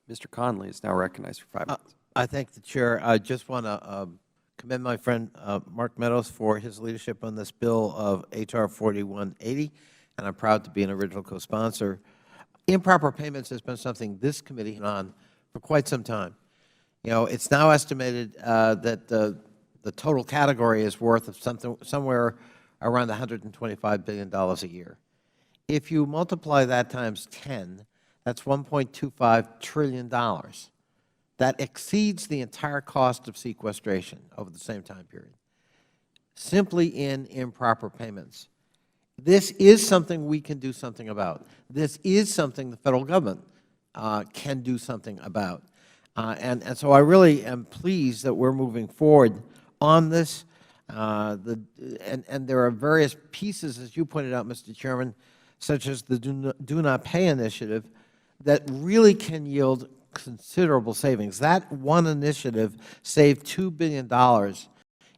Mr. Conley is now recognized for 5 minutes. I thank the Chair. I just want to commend my friend Mark Meadows for his leadership on this bill of H.R. 4180, and I'm proud to be an original co-sponsor. Improper payments has been something this committee has been on for quite some time. You know, it's now estimated that the total category is worth of somewhere around $125 billion a year. If you multiply that times 10, that's $1.25 trillion. That exceeds the entire cost of sequestration over the same time period, simply in improper payments. This is something we can do something about. This is something the Federal Government can do something about. And so I really am pleased that we're moving forward on this. And there are various pieces, as you pointed out, Mr. Chairman, such as the Do Not Pay initiative, that really can yield considerable savings. That one initiative saved $2 billion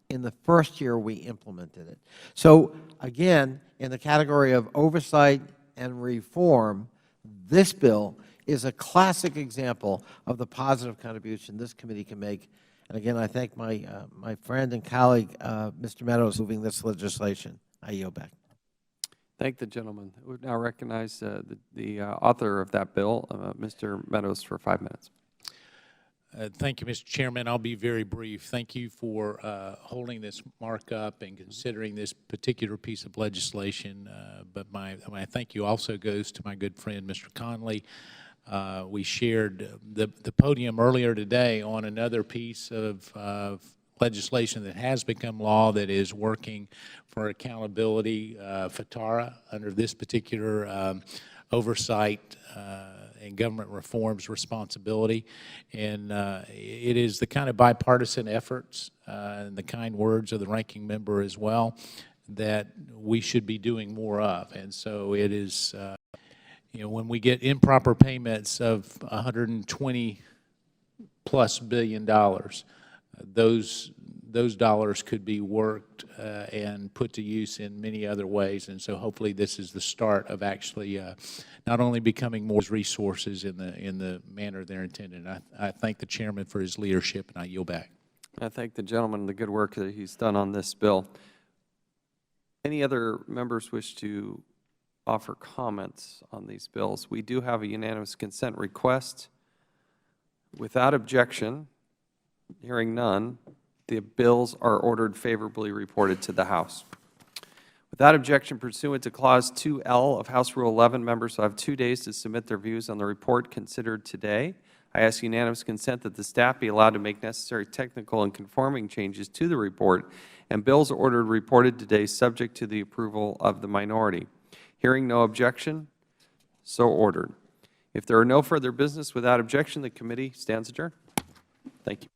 in the first year we implemented it. So again, in the category of oversight and reform, this bill is a classic example of the positive contribution this committee can make. And again, I thank my friend and colleague, Mr. Meadows, moving this legislation. I yield back. Thank the gentleman. We now recognize the author of that bill, Mr. Meadows, for 5 minutes. Thank you, Mr. Chairman. I'll be very brief. Thank you for holding this markup and considering this particular piece of legislation. But my thank you also goes to my good friend, Mr. Conley. We shared the podium earlier today on another piece of legislation that has become law that is working for accountability, FATARA, under this particular oversight and government reforms responsibility. And it is the kind of bipartisan efforts and the kind words of the ranking member as well that we should be doing more of. And so it is, you know, when we get improper payments of $120 plus billion dollars. Those dollars could be worked and put to use in many other ways, and so hopefully this is the start of actually not only becoming more resources in the manner they're intended. I thank the chairman for his leadership, and I yield back. I thank the gentleman for the good work that he's done on this bill. Any other members wish to offer comments on these bills? We do have a unanimous consent request. Without objection, hearing none, the bills are ordered favorably reported to the House. Without objection, pursuant to Clause 2L of House Rule 11, members will have 2 days to submit their views on the report considered today. I ask unanimous consent that the staff be allowed to make necessary technical and conforming changes to the report, and bills ordered reported today subject to the approval of the minority. Hearing no objection, so ordered. If there are no further business without objection, the committee stands adjourned. Thank you.